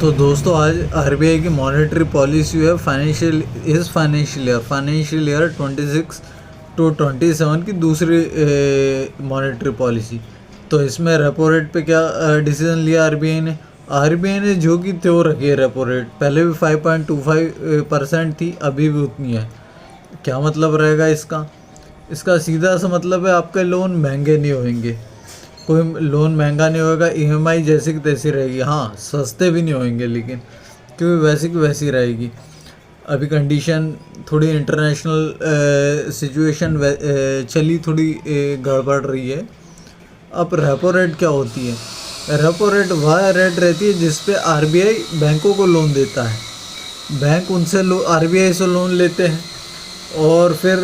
तो दोस्तों आज आरबीआई की मॉनेटरी पॉलिसी है फाइनेंशियल ईयर 26 टू 27 की दूसरी मॉनेटरी पॉलिसी। तो इसमें रेपो रेट पे क्या डिसीजन लिया आरबीआई ने जो कि त्यों रखी है। रेपो रेट पहले भी 5.25% थी, अभी भी उतनी है। क्या मतलब रहेगा इसका सीधा सा मतलब है आपके लोन महंगे नहीं होंगे। कोई लोन महंगा नहीं होगा, ईएमआई जैसी की तैसी रहेगी। हाँ, सस्ते भी नहीं होंगे, लेकिन क्योंकि वैसी की वैसी रहेगी। अभी कंडीशन थोड़ी इंटरनेशनल सिचुएशन चली थोड़ी गड़बड़ रही है। अब रेपो रेट क्या होती है? रेपो रेट वह रेट रहती है जिस पे आरबीआई बैंकों को लोन देता है। बैंक उनसे आरबीआई से लोन लेते हैं और फिर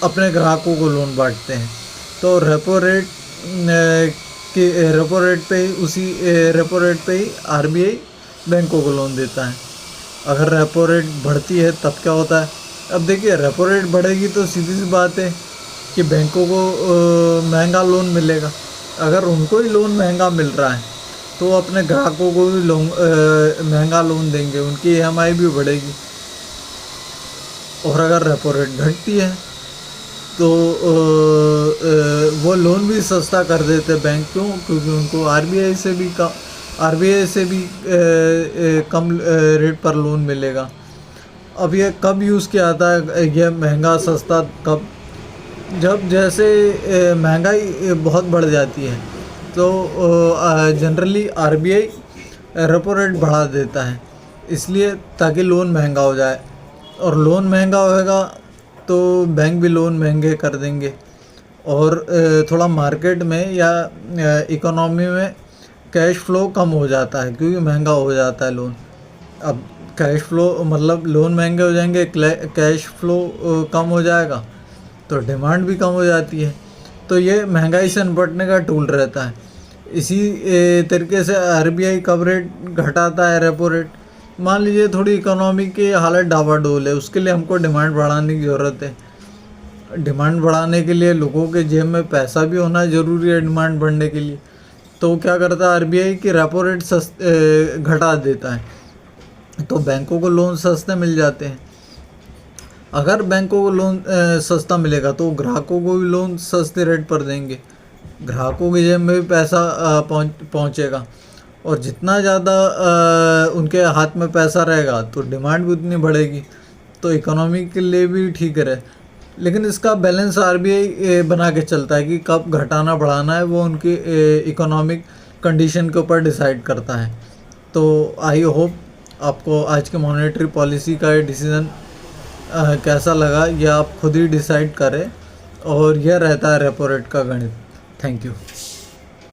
अपने ग्राहकों को लोन बांटते हैं। तो रेपो रेट कि रेपो रेट पे ही रेपो रेट पे ही आरबीआई बैंकों को लोन देता है। अगर रेपो रेट बढ़ती है तब क्या होता है? अब देखिए, रेपो रेट बढ़ेगी तो सीधी सी बात है कि बैंकों को महंगा लोन मिलेगा। अगर उनको ही लोन महंगा मिल रहा है तो अपने ग्राहकों को भी महंगा लोन देंगे, उनकी ईएमआई भी बढ़ेगी। और अगर रेपो रेट घटती है तो वो लोन भी सस्ता कर देते बैंक। क्योंकि उनको आरबीआई से भी कम रेट पर लोन मिलेगा। अब ये कब यूज़ किया जाता है, ये महंगा सस्ता कब? जब जैसे महंगाई बहुत बढ़ जाती है तो जनरली आरबीआई रेपो रेट बढ़ा देता है, इसलिए ताकि लोन महंगा हो जाए। और लोन महंगा होएगा तो बैंक भी लोन महंगे कर देंगे और थोड़ा मार्केट में या इकोनॉमी में कैश फ्लो कम हो जाता है, क्योंकि महंगा हो जाता है लोन। अब कैश फ्लो मतलब लोन महंगे हो जाएंगे, कैश फ्लो कम हो जाएगा तो डिमांड भी कम हो जाती है। तो ये महंगाई से निपटने का टूल रहता है। इसी तरीके से आरबीआई कब रेट घटाता है, रेपो रेट। मान लीजिए थोड़ी इकोनॉमी की हालत डावाडोल है, उसके लिए हमको डिमांड बढ़ाने की ज़रूरत है। डिमांड बढ़ाने के लिए लोगों के जेब में पैसा भी होना ज़रूरी है डिमांड बढ़ने के लिए। तो क्या करता है आरबीआई कि रेपो रेट घटा देता है, तो बैंकों को लोन सस्ते मिल जाते हैं। अगर बैंकों को लोन सस्ता मिलेगा तो ग्राहकों को भी लोन सस्ते रेट पर देंगे, ग्राहकों की जेब में भी पैसा पहुँचेगा। और जितना ज़्यादा उनके हाथ में पैसा रहेगा तो डिमांड भी उतनी बढ़ेगी, तो इकोनॉमी के लिए भी ठीक रहे। लेकिन इसका बैलेंस आरबीआई बना के चलता है कि कब घटाना बढ़ाना है, वो उनकी इकोनॉमिक कंडीशन के ऊपर डिसाइड करता है। तो आई होप आपको आज के मॉनेटरी पॉलिसी का ये डिसीज़न कैसा लगा, यह आप खुद ही डिसाइड करें। और यह रहता है रेपो रेट का गणित। Thank you.